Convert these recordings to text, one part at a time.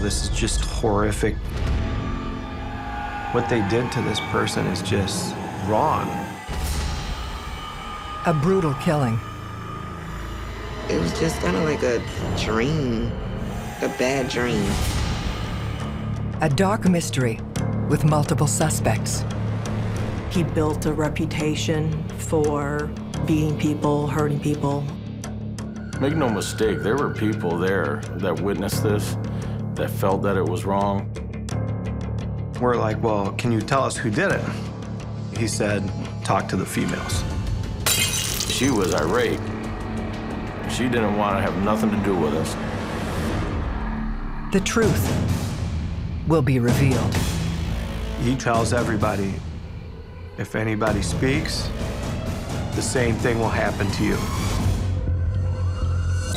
This is just horrific. What they did to this person is just wrong. A brutal killing. It was just kind of like a dream, a bad dream. A dark mystery with multiple suspects. He built a reputation for beating people, hurting people. Make no mistake, there were people there that witnessed this, that felt that it was wrong. We're like, well, can you tell us who did it? He said, talk to the females. She was irate. She didn't want to have nothing to do with us. The truth will be revealed. He tells everybody, if anybody speaks, the same thing will happen to you.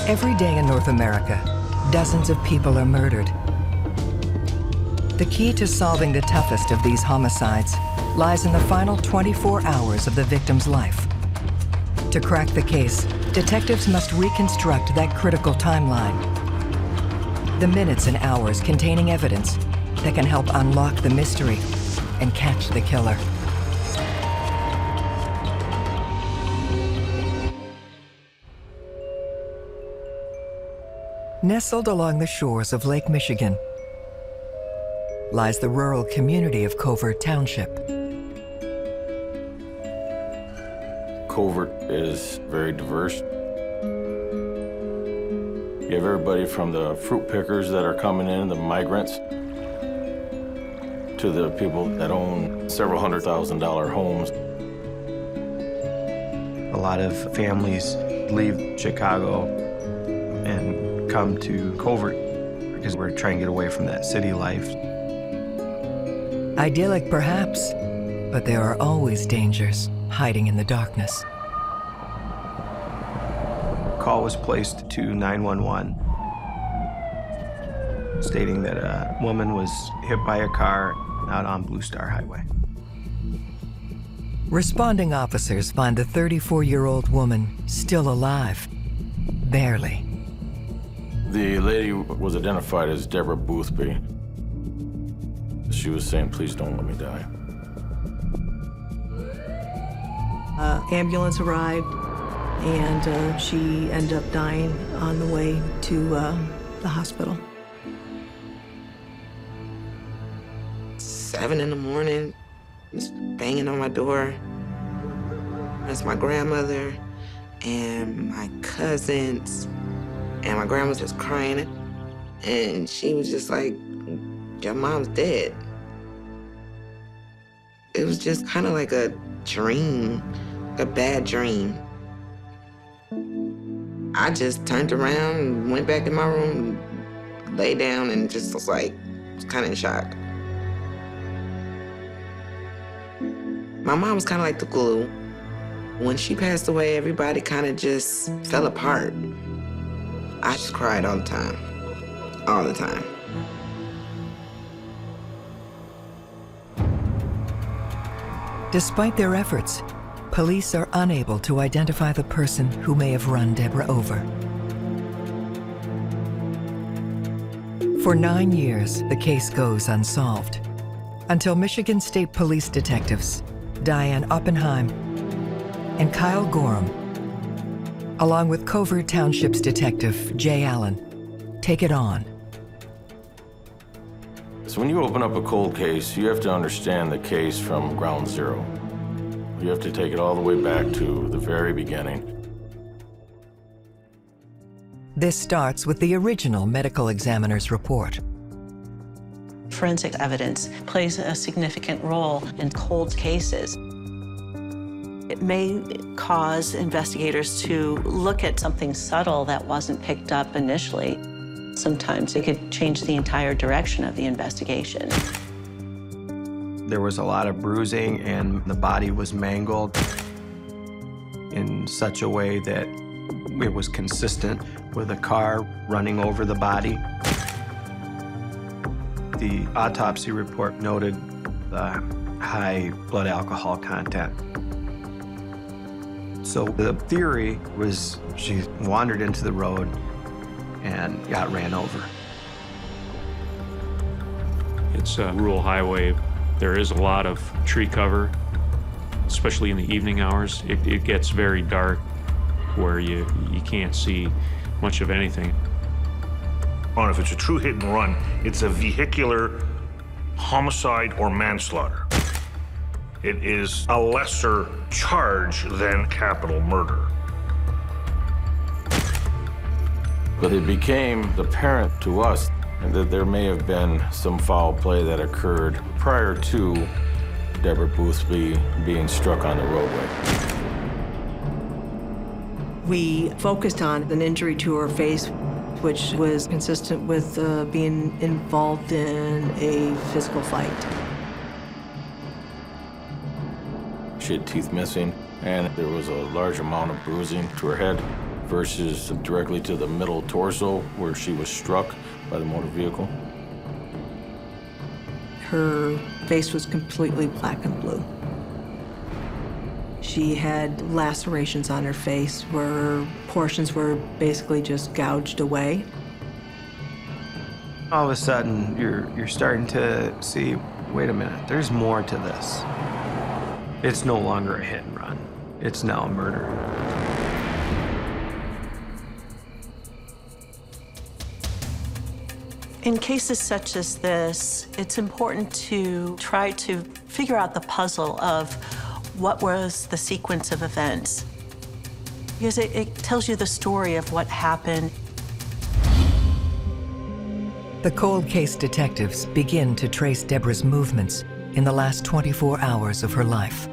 Every day in North America, dozens of people are murdered. The key to solving the toughest of these homicides lies in the final 24 hours of the victim's life. To crack the case, detectives must reconstruct that critical timeline. The minutes and hours containing evidence that can help unlock the mystery and catch the killer. Nestled along the shores of Lake Michigan lies the rural community of Covert Township. Covert is very diverse. You have everybody from the fruit pickers that are coming in, the migrants, to the people that own several $100,000 homes. A lot of families leave Chicago and come to Covert because we're trying to get away from that city life. Idyllic perhaps, but there are always dangers hiding in the darkness. A call was placed to 911 stating that a woman was hit by a car out on Blue Star Highway. Responding officers find the 34-year-old woman still alive, barely. The lady was identified as Deborah Boothby. She was saying, please don't let me die. Ambulance arrived, and she ended up dying on the way to the hospital. 7 in the morning, just banging on my door. That's my grandmother and my cousins, and my grandma was just crying. And she was just like, your mom's dead. It was just kind of like a dream, a bad dream. I just turned around and went back in my room, lay down, and just was like, kind of in shock. My mom was kind of like the glue. When she passed away, everybody kind of just fell apart. I just cried all the time, all the time. Despite their efforts, police are unable to identify the person who may have run Deborah over. For 9 years, the case goes unsolved, until Michigan State Police detectives Diane Oppenheim and Kyle Gorham, along with Covert Township's detective Jay Allen, take it on. So when you open up a cold case, you have to understand the case from ground zero. You have to take it all the way back to the very beginning. This starts with the original medical examiner's report. Forensic evidence plays a significant role in cold cases. It may cause investigators to look at something subtle that wasn't picked up initially. Sometimes it could change the entire direction of the investigation. There was a lot of bruising, and the body was mangled in such a way that it was consistent with a car running over the body. The autopsy report noted the high blood alcohol content. So the theory was she wandered into the road and got ran over. It's a rural highway. There is a lot of tree cover, especially in the evening hours. It gets very dark where you can't see much of anything. If it's a true hit and run, it's a vehicular homicide or manslaughter. It is a lesser charge than capital murder. But it became apparent to us that there may have been some foul play that occurred prior to Deborah Boothby being struck on the roadway. We focused on an injury to her face, which was consistent with being involved in a physical fight. She had teeth missing, and there was a large amount of bruising to her head versus directly to the middle torso where she was struck by the motor vehicle. Her face was completely black and blue. She had lacerations on her face where portions were basically just gouged away. All of a sudden, you're starting to see, wait a minute, there's more to this. It's no longer a hit and run. It's now a murder. In cases such as this, it's important to try to figure out the puzzle of what was the sequence of events, because it tells you the story of what happened. The cold case detectives begin to trace Deborah's movements in the last 24 hours of her life.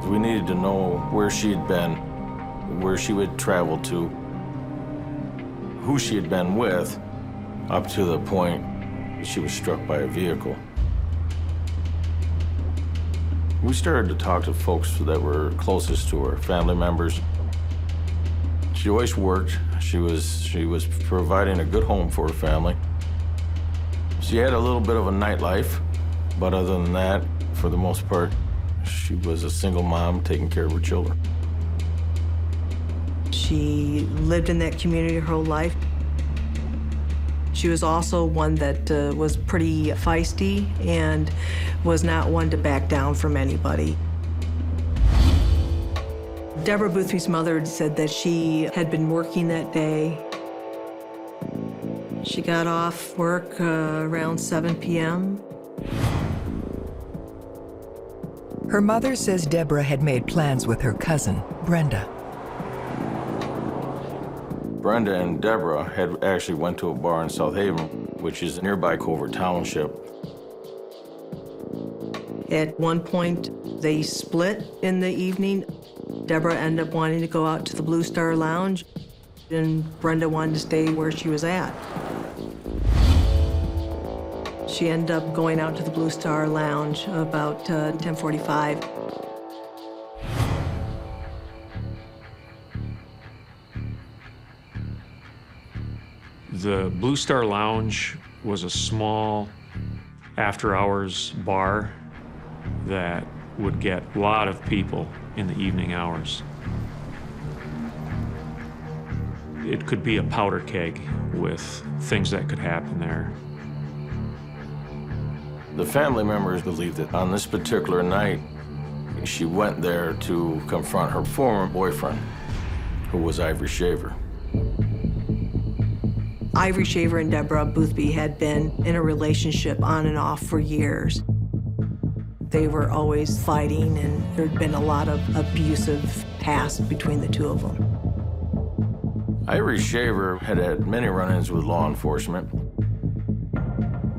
We needed to know where she had been, where she would travel to, who she had been with, up to the point she was struck by a vehicle. We started to talk to folks that were closest to her, family members. She always worked. She was providing a good home for her family. She had a little bit of a nightlife, but other than that, for the most part, she was a single mom taking care of her children. She lived in that community her whole life. She was also one that was pretty feisty and was not one to back down from anybody. Deborah Boothby's mother said that she had been working that day. She got off work around 7 p.m. Her mother says Deborah had made plans with her cousin, Brenda. Brenda and Deborah had actually went to a bar in South Haven, which is nearby Covert Township. At one point, they split in the evening. Deborah ended up wanting to go out to the Blue Star Lounge, and Brenda wanted to stay where she was at. She ended up going out to the Blue Star Lounge about 10:45. The Blue Star Lounge was a small after-hours bar that would get a lot of people in the evening hours. It could be a powder keg with things that could happen there. The family members believed that on this particular night, she went there to confront her former boyfriend, who was Ivory Shaver. Ivory Shaver and Deborah Boothby had been in a relationship on and off for years. They were always fighting, and there'd been a lot of abusive past between the two of them. Ivory Shaver had had many run-ins with law enforcement.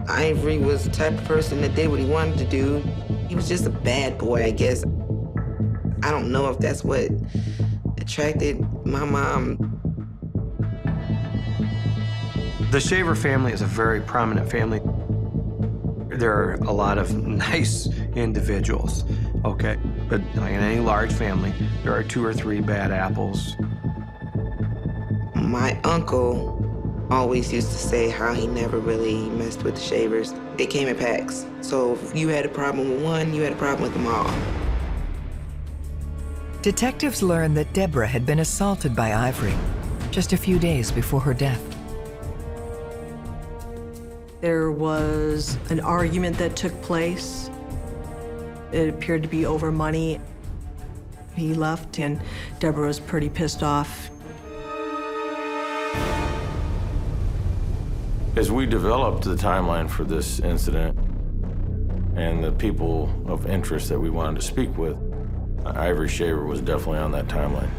Ivory was the type of person that did what he wanted to do. He was just a bad boy, I guess. I don't know if that's what attracted my mom. The Shaver family is a very prominent family. There are a lot of nice individuals, okay? But like in any large family, there are 2 or 3 bad apples. My uncle always used to say how he never really messed with the Shavers. They came in packs. So if you had a problem with one, you had a problem with them all. Detectives learned that Deborah had been assaulted by Ivory just a few days before her death. There was an argument that took place. It appeared to be over money. He left, and Deborah was pretty pissed off. As we developed the timeline for this incident and the people of interest that we wanted to speak with, Ivory Shaver was definitely on that timeline.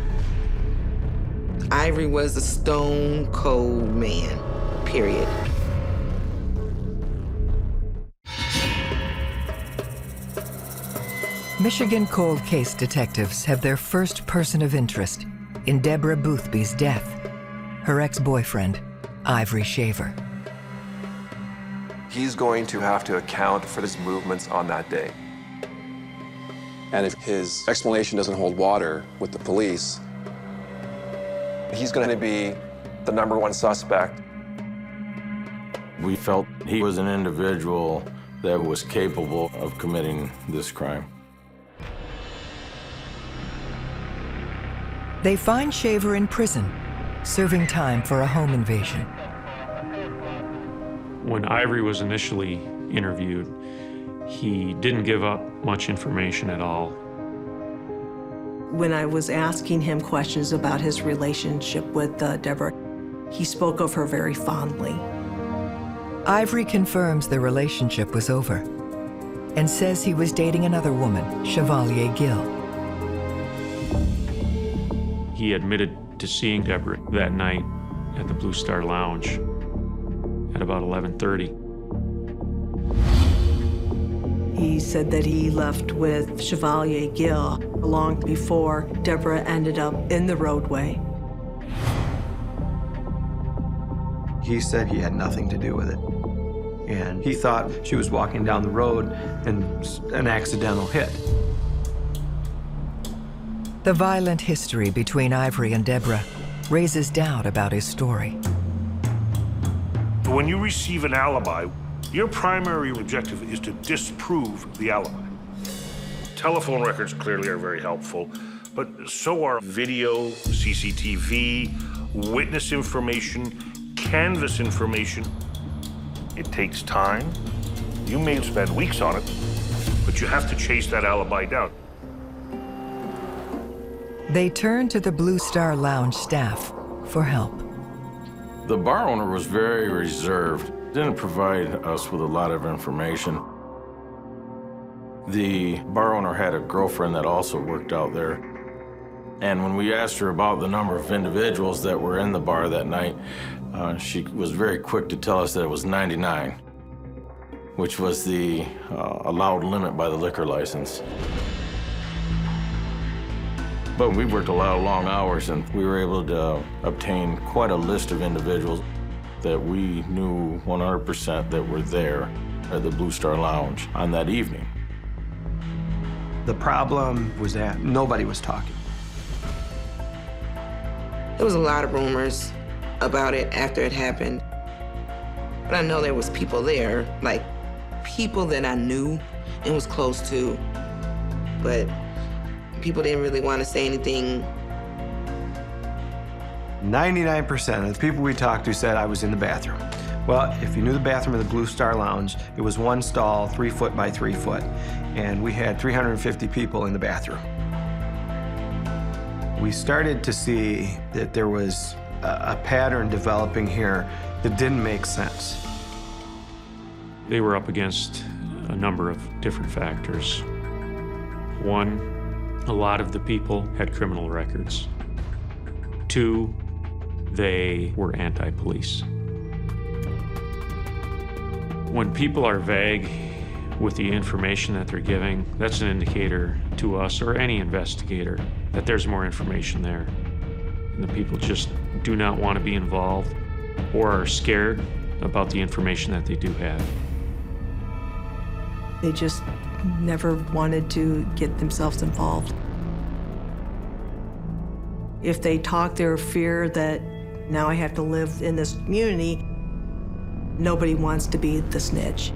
Ivory was a stone cold man, period. Michigan cold case detectives have their first person of interest in Deborah Boothby's death, her ex-boyfriend, Ivory Shaver. He's going to have to account for his movements on that day. And if his explanation doesn't hold water with the police, he's going to be the #1 suspect. We felt he was an individual that was capable of committing this crime. They find Shaver in prison, serving time for a home invasion. When Ivory was initially interviewed, he didn't give up much information at all. When I was asking him questions about his relationship with Deborah, he spoke of her very fondly. Ivory confirms the relationship was over and says he was dating another woman, Chevalier Gill. He admitted to seeing Deborah that night at the Blue Star Lounge at about 11:30. He said that he left with Chevalier Gill long before Deborah ended up in the roadway. He said he had nothing to do with it. And he thought she was walking down the road and an accidental hit. The violent history between Ivory and Deborah raises doubt about his story. When you receive an alibi, your primary objective is to disprove the alibi. Telephone records clearly are very helpful, but so are video, CCTV, witness information, canvas information. It takes time. You may spend weeks on it, but you have to chase that alibi down. They turn to the Blue Star Lounge staff for help. The bar owner was very reserved, didn't provide us with a lot of information. The bar owner had a girlfriend that also worked out there. And when we asked her about the number of individuals that were in the bar that night, she was very quick to tell us that it was 99, which was the allowed limit by the liquor license. But we worked a lot of long hours, and we were able to obtain quite a list of individuals that we knew 100% that were there at the Blue Star Lounge on that evening. The problem was that nobody was talking. There was a lot of rumors about it after it happened. But I know there was people there, like people that I knew and was close to. But people didn't really want to say anything. 99% of the people we talked to said I was in the bathroom. Well, if you knew the bathroom of the Blue Star Lounge, it was one stall, 3 foot by 3 foot, and we had 350 people in the bathroom. We started to see that there was a pattern developing here that didn't make sense. They were up against a number of different factors. One, a lot of the people had criminal records. Two, they were anti-police. When people are vague with the information that they're giving, that's an indicator to us or any investigator that there's more information there. And the people just do not want to be involved or are scared about the information that they do have. They just never wanted to get themselves involved. If they talk their fear that now I have to live in this community, nobody wants to be the snitch.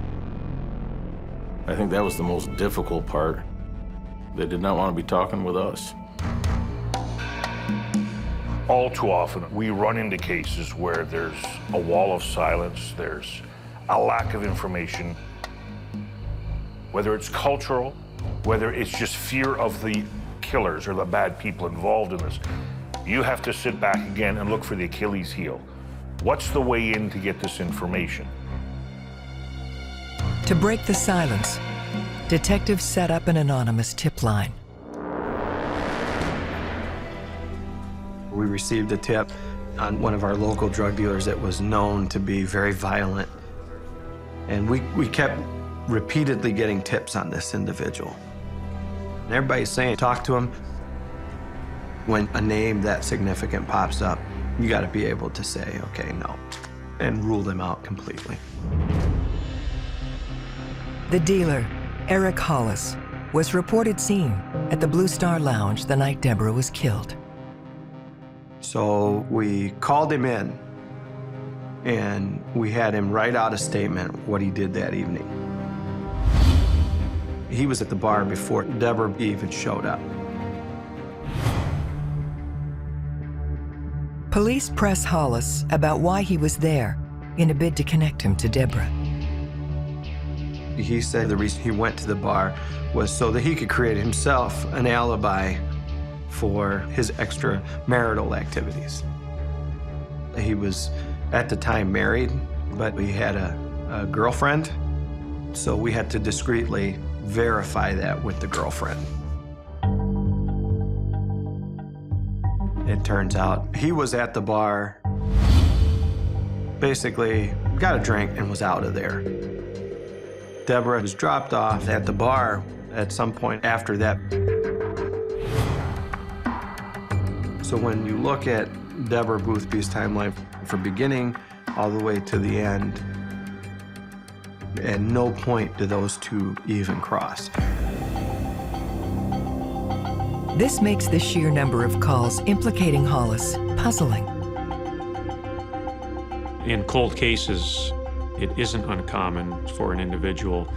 I think that was the most difficult part. They did not want to be talking with us. All too often, we run into cases where there's a wall of silence, there's a lack of information, whether it's cultural, whether it's just fear of the killers or the bad people involved in this, you have to sit back again and look for the Achilles heel. What's the way in to get this information? To break the silence, detectives set up an anonymous tip line. We received a tip on one of our local drug dealers that was known to be very violent. And we kept repeatedly getting tips on this individual. And everybody's saying, talk to him. When a name that significant pops up, you got to be able to say, okay, no, and rule them out completely. The dealer, Eric Hollis, was reported seen at the Blue Star Lounge the night Deborah was killed. So we called him in, and we had him write out a statement what he did that evening. He was at the bar before Deborah even showed up. Police press Hollis about why he was there in a bid to connect him to Deborah. He said the reason he went to the bar was so that he could create himself an alibi for his extramarital activities. He was, at the time, married, but he had a girlfriend, so we had to discreetly verify that with the girlfriend. It turns out he was at the bar, basically got a drink and was out of there. Deborah was dropped off at the bar at some point after that. So when you look at Deborah Boothby's timeline from beginning all the way to the end, at no point do those two even cross. This makes the sheer number of calls implicating Hollis puzzling. In cold cases, it isn't uncommon for an individual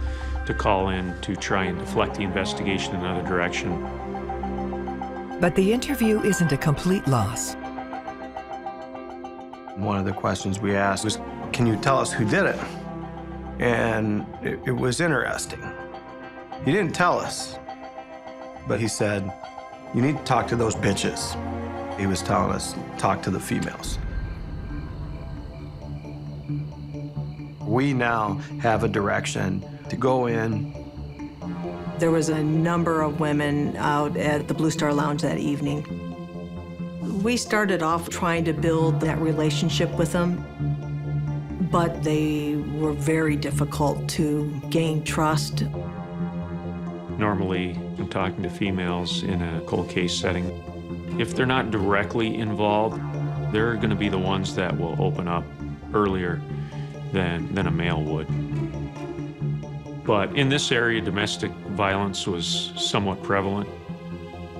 to call in to try and deflect the investigation in another direction. But the interview isn't a complete loss. One of the questions we asked was, can you tell us who did it? And it was interesting. He didn't tell us, but he said, you need to talk to those bitches. He was telling us, talk to the females. We now have a direction to go in. There was a number of women out at the Blue Star Lounge that evening. We started off trying to build that relationship with them, but they were very difficult to gain trust. Normally, when talking to females in a cold case setting, if they're not directly involved, they're going to be the ones that will open up earlier than a male would. But in this area, domestic violence was somewhat prevalent,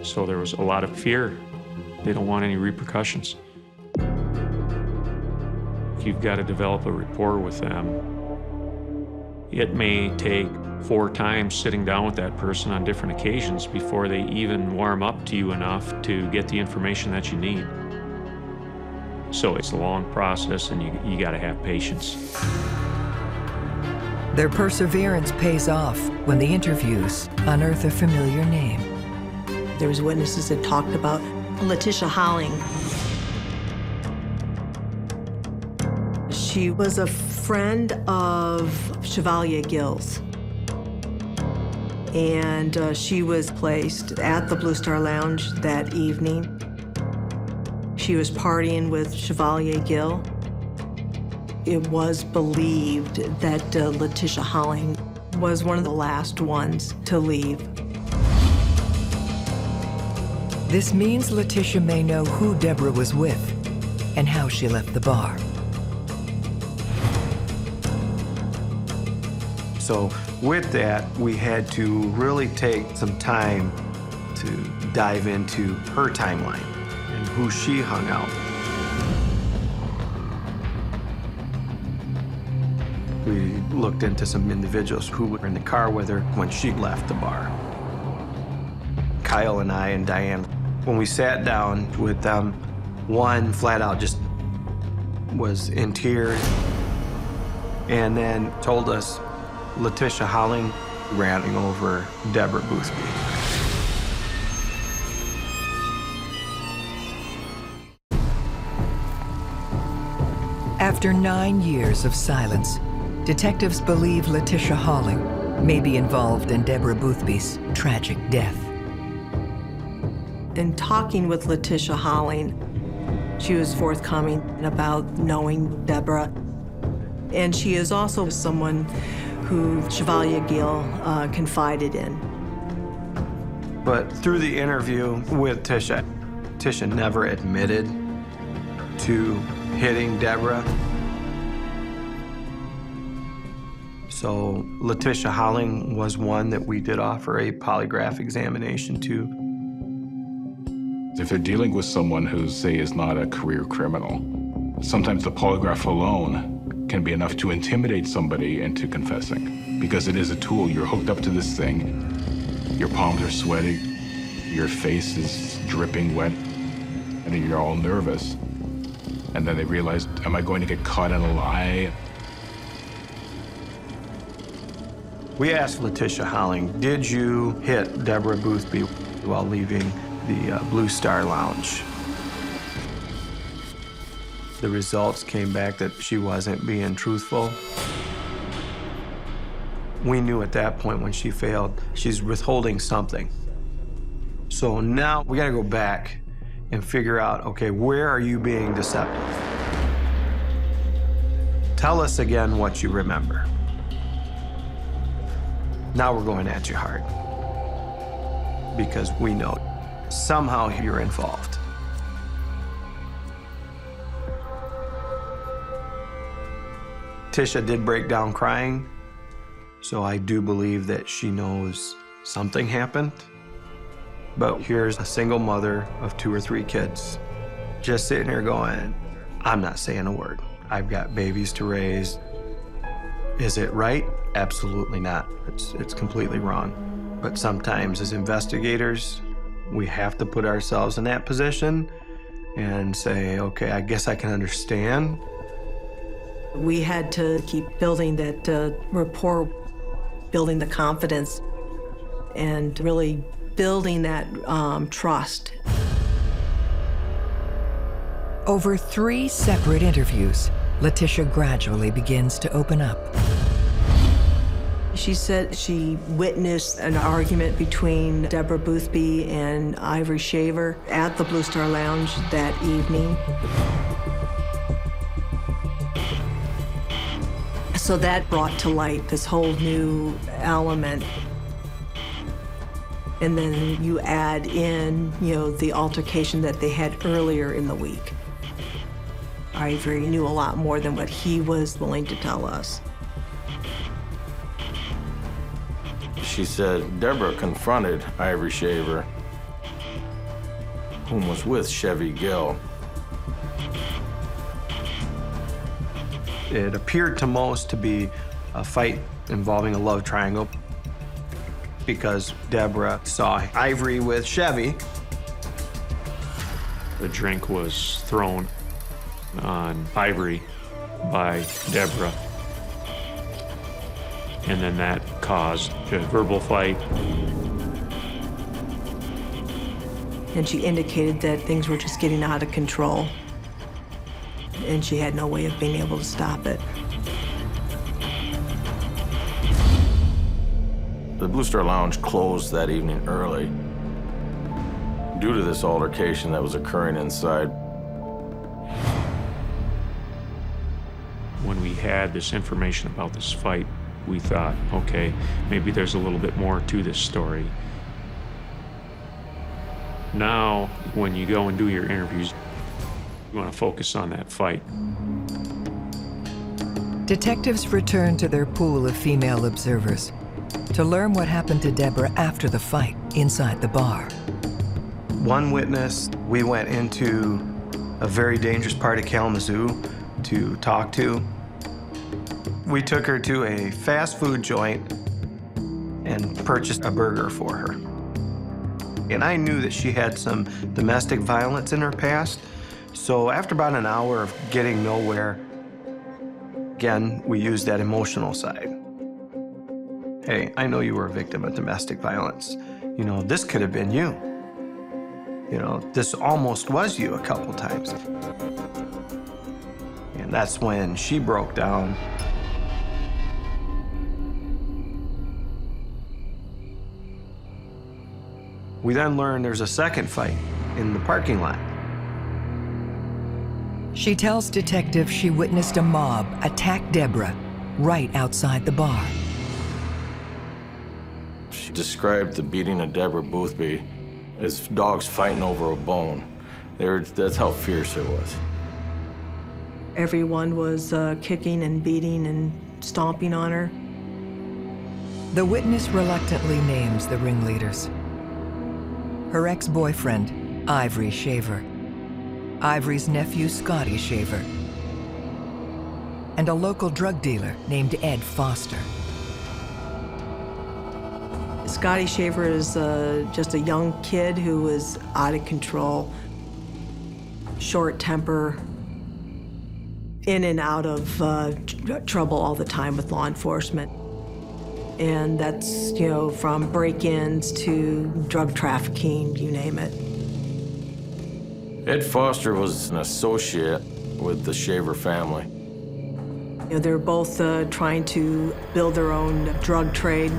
so there was a lot of fear. They don't want any repercussions. You've got to develop a rapport with them. It may take 4 times sitting down with that person on different occasions before they even warm up to you enough to get the information that you need. So it's a long process, and you got to have patience. Their perseverance pays off when the interviews unearth a familiar name. There was witnesses that talked about Letitia Holling. She was a friend of Chevalier Gill's. And she was placed at the Blue Star Lounge that evening. She was partying with Chevalier Gill. It was believed that Letitia Holling was one of the last ones to leave. This means Letitia may know who Deborah was with and how she left the bar. So with that, we had to really take some time to dive into her timeline and who she hung out. We looked into some individuals who were in the car with her when she left the bar. Kyle and I and Diane, when we sat down with them, one flat out just was in tears. and then told us Letitia Holling ran over Deborah Boothby. After 9 years of silence, detectives believe Letitia Holling may be involved in Deborah Boothby's tragic death. In talking with Letitia Holling, she was forthcoming about knowing Deborah. And she is also someone who Chevalier Gill confided in. But through the interview with Tisha, Tisha never admitted to hitting Deborah. So Letitia Holling was one that we did offer a polygraph examination to. If they're dealing with someone who, say, is not a career criminal, sometimes the polygraph alone can be enough to intimidate somebody into confessing, because it is a tool. You're hooked up to this thing, your palms are sweating, your face is dripping wet, and you're all nervous. And then they realize, am I going to get caught in a lie? We asked Letitia Holling, did you hit Deborah Boothby while leaving the Blue Star Lounge? The results came back that she wasn't being truthful. We knew at that point when she failed, she's withholding something. So now we gotta go back and figure out, okay, where are you being deceptive? Tell us again what you remember. Now we're going at you hard, because we know somehow you're involved. Tisha did break down crying, so I do believe that she knows something happened. But here's a single mother of 2 or 3 kids, just sitting here going, I'm not saying a word. I've got babies to raise. Is it right? Absolutely not. It's completely wrong. But sometimes as investigators, we have to put ourselves in that position and say, okay, I guess I can understand. We had to keep building that rapport, building the confidence, and really building that trust. Over 3 separate interviews, Letitia gradually begins to open up. She said she witnessed an argument between Deborah Boothby and Ivory Shaver at the Blue Star Lounge that evening. So that brought to light this whole new element. And then you add in, the altercation that they had earlier in the week. Ivory knew a lot more than what he was willing to tell us. She said Deborah confronted Ivory Shaver, whom was with Chevy Gill. It appeared to most to be a fight involving a love triangle, because Deborah saw Ivory with Chevy. The drink was thrown on Ivory by Deborah, and then that caused a verbal fight. And she indicated that things were just getting out of control, and she had no way of being able to stop it. The Blue Star Lounge closed that evening early due to this altercation that was occurring inside. When we had this information about this fight, we thought, okay, maybe there's a little bit more to this story. Now, when you go and do your interviews, you want to focus on that fight. Detectives return to their pool of female observers to learn what happened to Deborah after the fight inside the bar. One witness we went into a very dangerous part of Kalamazoo to talk to. We took her to a fast food joint and purchased a burger for her. And I knew that she had some domestic violence in her past. So after about an hour of getting nowhere, Again, we use that emotional side. Hey, I know you were a victim of domestic violence. You know, this could have been you. You know, this almost was you a couple times. And that's when she broke down. We then learn there's a second fight in the parking lot. She tells detectives she witnessed a mob attack Deborah right outside the bar. She described the beating of Deborah Boothby as dogs fighting over a bone. That's how fierce it was. Everyone was kicking and beating and stomping on her. The witness reluctantly names the ringleaders. Her ex-boyfriend, Ivory Shaver, Ivory's nephew, Scotty Shaver, and a local drug dealer named Ed Foster. Scotty Shaver is just a young kid who was out of control, short temper, in and out of trouble all the time with law enforcement. And that's, you know, from break-ins to drug trafficking, you name it. Ed Foster was an associate with the Shaver family. You know, they're both trying to build their own drug trade.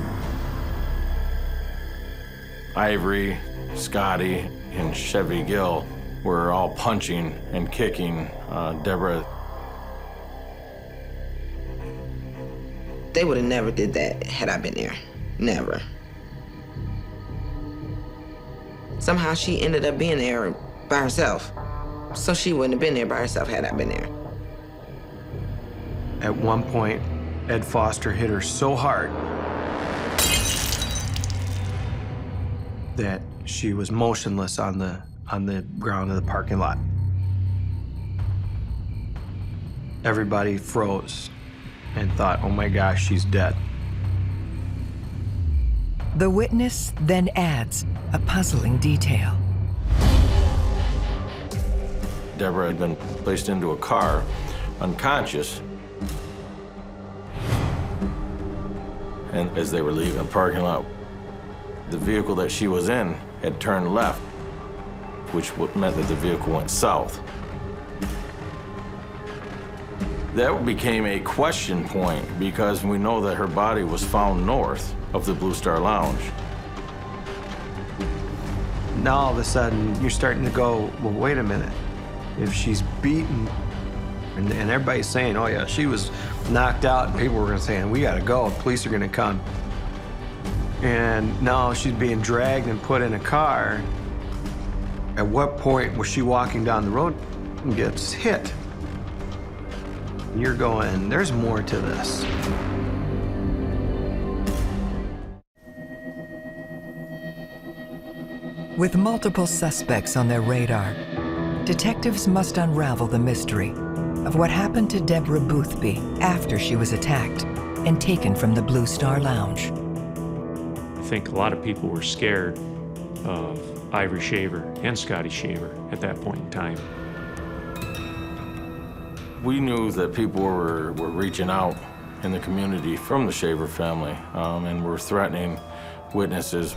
Ivory, Scotty, and Chevy Gill were all punching and kicking Deborah. They would have never did that had I been there. Never. Somehow she ended up being there by herself. So she wouldn't have been there by herself had I been there. At one point, Ed Foster hit her so hard that she was motionless on the ground of the parking lot. Everybody froze and thought, oh my gosh, she's dead. The witness then adds a puzzling detail. Deborah had been placed into a car, unconscious. And as they were leaving the parking lot, the vehicle that she was in had turned left, which meant that the vehicle went south. That became a question point because we know that her body was found north of the Blue Star Lounge. Now all of a sudden, you're starting to go, well, wait a minute. If she's beaten, and everybody's saying, oh yeah, she was knocked out, and people were saying, we gotta go, police are gonna come. And now she's being dragged and put in a car. At what point was she walking down the road and gets hit? You're going, there's more to this. With multiple suspects on their radar, detectives must unravel the mystery of what happened to Deborah Boothby after she was attacked and taken from the Blue Star Lounge. I think a lot of people were scared of Ivory Shaver and Scotty Shaver at that point in time. We knew that people were reaching out in the community from the Shaver family and were threatening witnesses.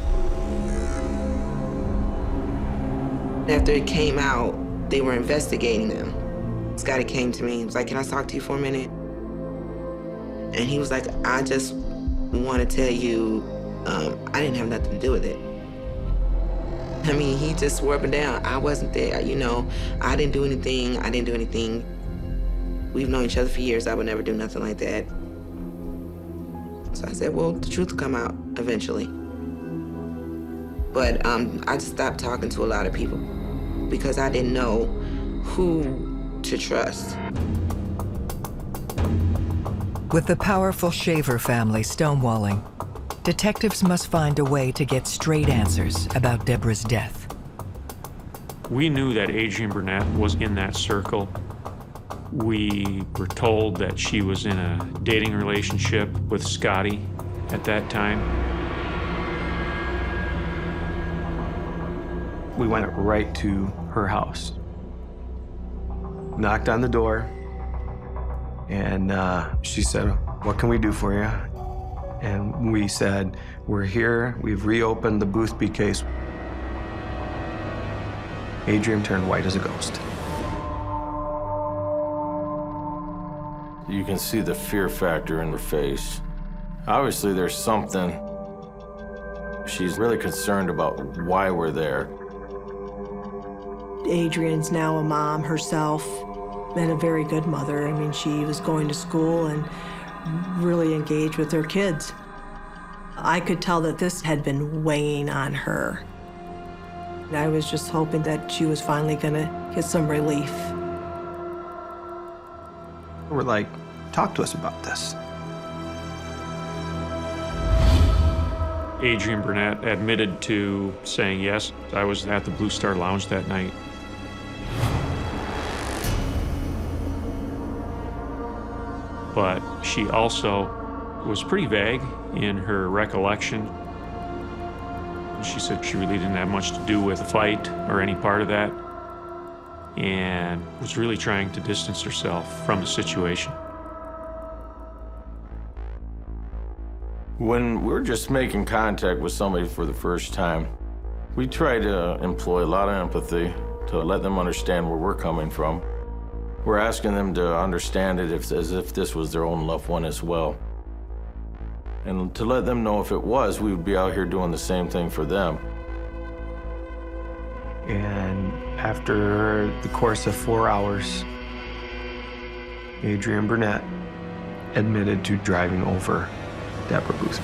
After it came out, they were investigating them. Scotty came to me, he was like, can I talk to you for a minute? And he was like, I just want to tell you, I didn't have nothing to do with it. I mean, he just swore up and down, I wasn't there, you know, I didn't do anything. We've known each other for years, I would never do nothing like that. So I said, well, the truth will come out eventually. But I just stopped talking to a lot of people because I didn't know who to trust. With the powerful Shaver family stonewalling, detectives must find a way to get straight answers about Deborah's death. We knew that Adrienne Burnett was in that circle. We were told that she was in a dating relationship with Scotty at that time. We went right to her house, knocked on the door, And she said, "What can we do for you?" And we said, "We're here. We've reopened the Boothby case." Adrian turned white as a ghost. You can see the fear factor in her face. Obviously, there's something. She's really concerned about why we're there. Adrian's now a mom herself and a very good mother. I mean, she was going to school and really engaged with her kids. I could tell that this had been weighing on her. I was just hoping that she was finally gonna get some relief. We're like, "Talk to us about this." Adrian Burnett admitted to saying, "Yes, I was at the Blue Star Lounge that night." But she also was pretty vague in her recollection. She said she really didn't have much to do with the fight or any part of that, and was really trying to distance herself from the situation. When we're just making contact with somebody for the first time, we try to employ a lot of empathy to let them understand where we're coming from. We're asking them to understand it as if this was their own loved one as well. And to let them know if it was, we would be out here doing the same thing for them. And after the course of 4 hours, Adrian Burnett admitted to driving over Deborah Boothby.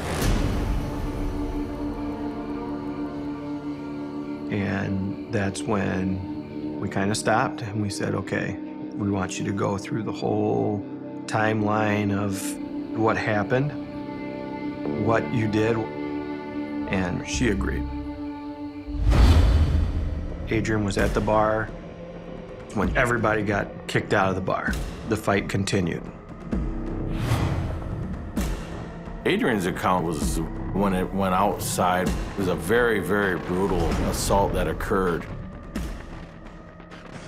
And that's when we kind of stopped and we said, "Okay, we want you to go through the whole timeline of what happened, what you did," and she agreed. Adrian was at the bar when everybody got kicked out of the bar. The fight continued. Adrian's account was when it went outside. It was a very, very brutal assault that occurred.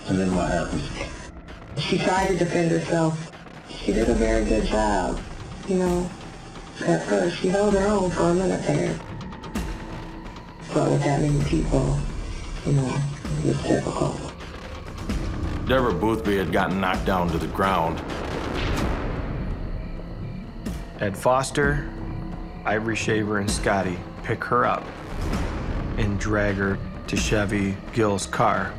And then what happened? She tried to defend herself. She did a very good job, you know. At first, she held her own for a minute there. But with that many people, you know, it was difficult. Deborah Boothby had gotten knocked down to the ground. Ed Foster, Ivory Shaver, and Scotty pick her up and drag her to Chevy Gill's car.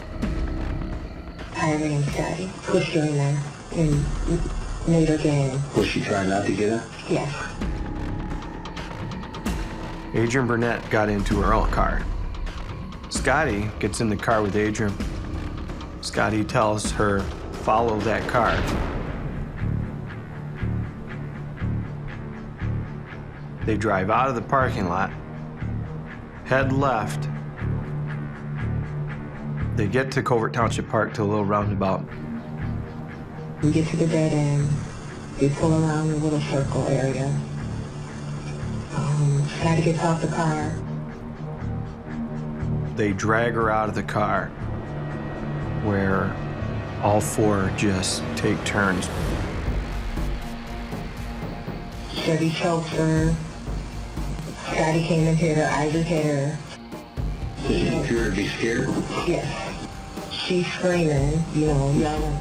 Ivory and Scotty pushed her in there and made her get in. Was she trying not to get in? Yes. Adrian Burnett got into her own car. Scotty gets in the car with Adrian. Scotty tells her, "Follow that car." They drive out of the parking lot, head left. They get to Covert Township Park to a little roundabout. You get to the dead end, you pull around the little circle area. Scotty gets off the car. They drag her out of the car, where all four just take turns. Chevy choked her. Scotty came and hit her. Ivory hit her. Did you appear to be scared? Yes. She's screaming, you know, yelling.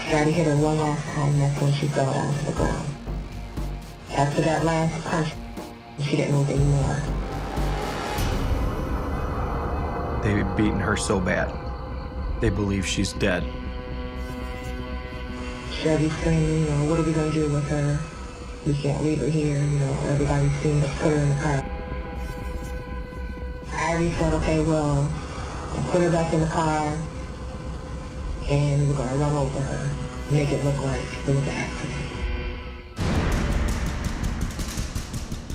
Scotty hit her one last time, and that's when she fell down to the ground. After that last punch, she didn't move anymore. They've beaten her so bad, they believe she's dead. Chevy screaming, you know, what are we going to do with her? We can't leave her here, you know, everybody's seen us put her in the car. Ivory said, okay, well, put her back in the car, and we're going to run over her, make it look like it was an accident.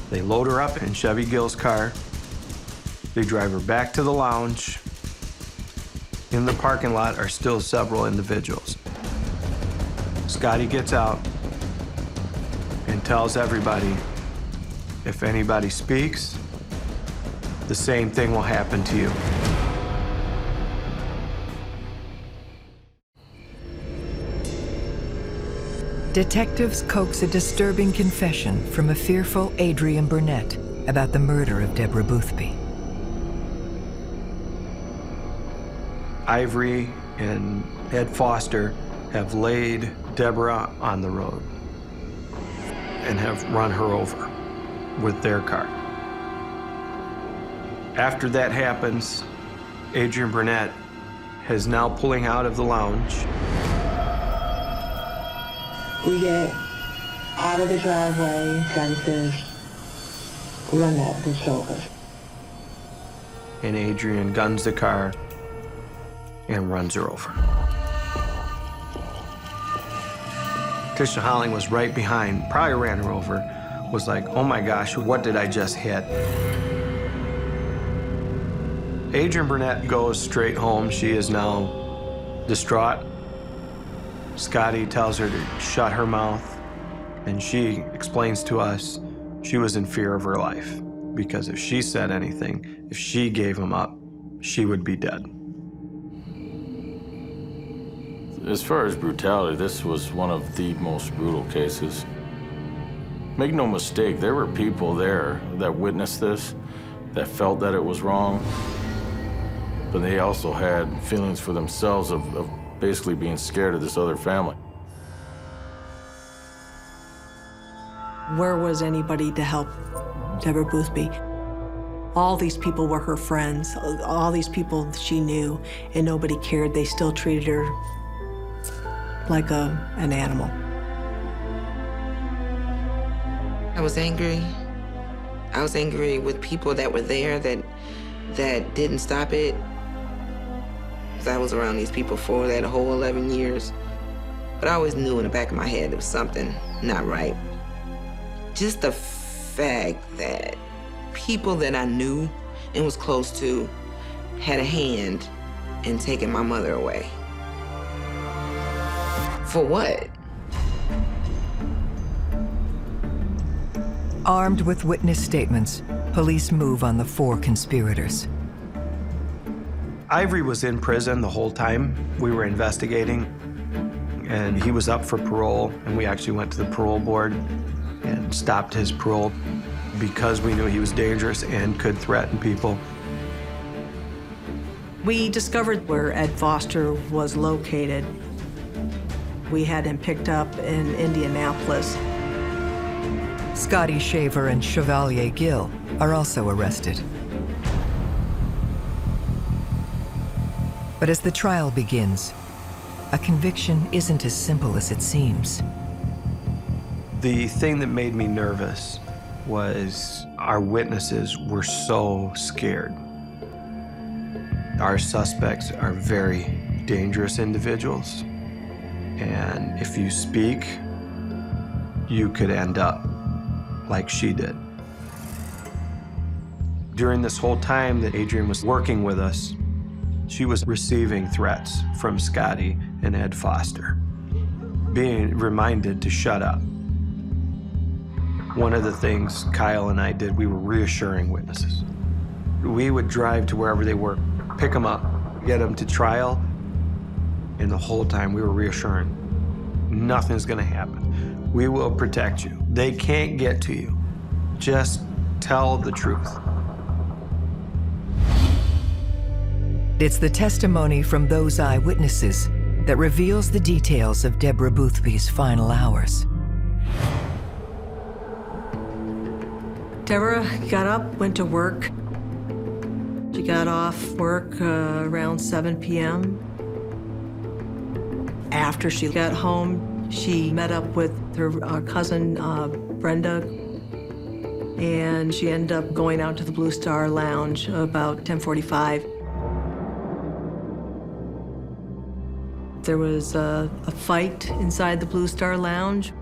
They load her up in Chevy Gill's car. They drive her back to the lounge. In the parking lot are still several individuals. Scotty gets out and tells everybody, if anybody speaks, the same thing will happen to you. Detectives coax a disturbing confession from a fearful Adrian Burnett about the murder of Deborah Boothby. Ivory and Ed Foster have laid Deborah on the road and have run her over with their car. After that happens, Adrian Burnett is now pulling out of the lounge. We get out of the driveway, Scotty says, run up and choke us. And Adrian guns the car and runs her over. Tisha Holling was right behind, probably ran her over, was like, oh my gosh, what did I just hit? Adrian Burnett goes straight home. She is now distraught. Scotty tells her to shut her mouth, and she explains to us she was in fear of her life because if she said anything, if she gave him up, she would be dead. As far as brutality, this was one of the most brutal cases. Make no mistake, there were people there that witnessed this, that felt that it was wrong, but they also had feelings for themselves of basically being scared of this other family. Where was anybody to help Deborah Boothby? All these people were her friends, all these people she knew, and nobody cared. They still treated her like an animal. I was angry. I was angry with people that were there that didn't stop it. 'Cause I was around these people for that whole 11 years. But I always knew in the back of my head there was something not right. Just the fact that people that I knew and was close to had a hand in taking my mother away. For what? Armed with witness statements, police move on the 4 conspirators. Ivory was in prison the whole time we were investigating, and he was up for parole, and we actually went to the parole board and stopped his parole because we knew he was dangerous and could threaten people. We discovered where Ed Foster was located. We had him picked up in Indianapolis. Scotty Shaver and Chevalier Gill are also arrested. But as the trial begins, a conviction isn't as simple as it seems. The thing that made me nervous was our witnesses were so scared. Our suspects are very dangerous individuals, and if you speak, you could end up like she did. During this whole time that Adrian was working with us, she was receiving threats from Scotty and Ed Foster, being reminded to shut up. One of the things Kyle and I did, we were reassuring witnesses. We would drive to wherever they were, pick them up, get them to trial, and the whole time we were reassuring, nothing's gonna happen. We will protect you. They can't get to you. Just tell the truth. It's the testimony from those eyewitnesses that reveals the details of Deborah Boothby's final hours. Deborah got up, went to work. She got off work around 7 p.m. After she got home, she met up with her cousin, Brenda, and she ended up going out to the Blue Star Lounge about 10:45. There was a fight inside the Blue Star Lounge.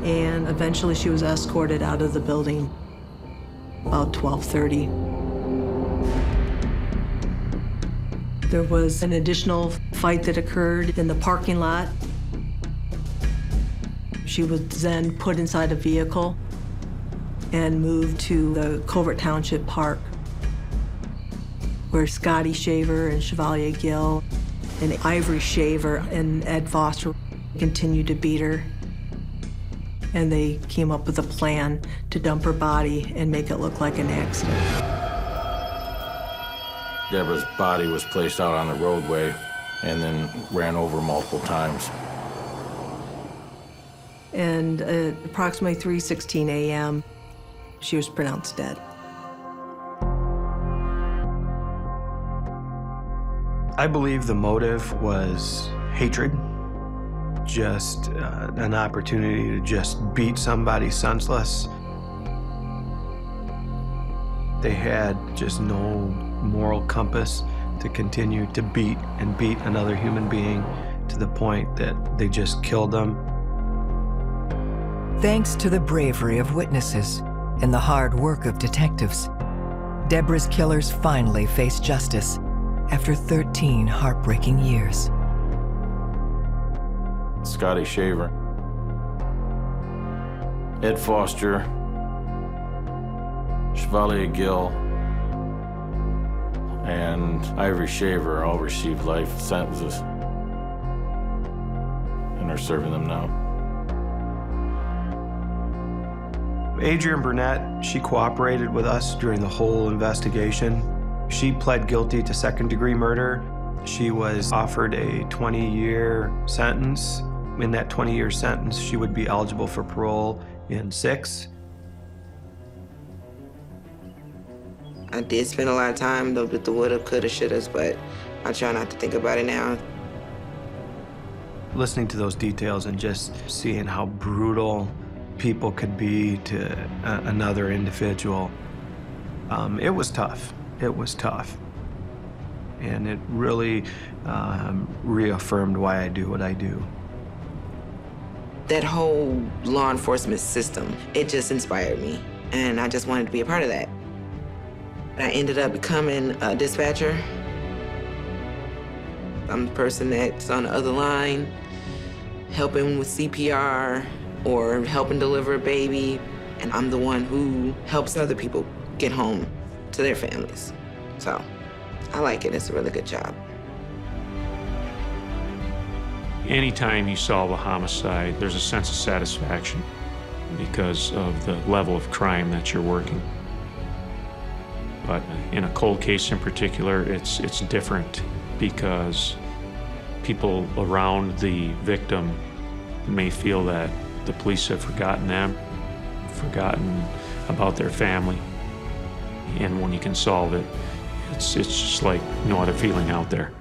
And eventually she was escorted out of the building about 12:30. There was an additional fight that occurred in the parking lot. She was then put inside a vehicle and moved to the Covert Township Park, where Scotty Shaver and Chevalier Gill And Ivory Shaver and Ed Foster continued to beat her. And they came up with a plan to dump her body and make it look like an accident. Deborah's body was placed out on the roadway and then ran over multiple times. And at approximately 3:16 a.m., she was pronounced dead. I believe the motive was hatred, just an opportunity to just beat somebody senseless. They had just no moral compass to continue to beat and beat another human being to the point that they just killed them. Thanks to the bravery of witnesses and the hard work of detectives, Deborah's killers finally faced justice after 13 heartbreaking years. Scotty Shaver, Ed Foster, Chevalier Gill, and Ivory Shaver all received life sentences and are serving them now. Adrienne Burnett, she cooperated with us during the whole investigation. She pled guilty to second-degree murder. She was offered a 20-year sentence. In that 20-year sentence, she would be eligible for parole in 6. I did spend a lot of time with the woulda, coulda, shouldas, but I try not to think about it now. Listening to those details and just seeing how brutal people could be to another individual, it was tough. It was tough. And it really reaffirmed why I do what I do. That whole law enforcement system, it just inspired me. And I just wanted to be a part of that. I ended up becoming a dispatcher. I'm the person that's on the other line, helping with CPR or helping deliver a baby. And I'm the one who helps other people get home to their families. So I like it. It's a really good job. Anytime you solve a homicide, there's a sense of satisfaction because of the level of crime that you're working. But in a cold case in particular, it's different because people around the victim may feel that the police have forgotten them, forgotten about their family. And when you can solve it, it's just like no other feeling out there.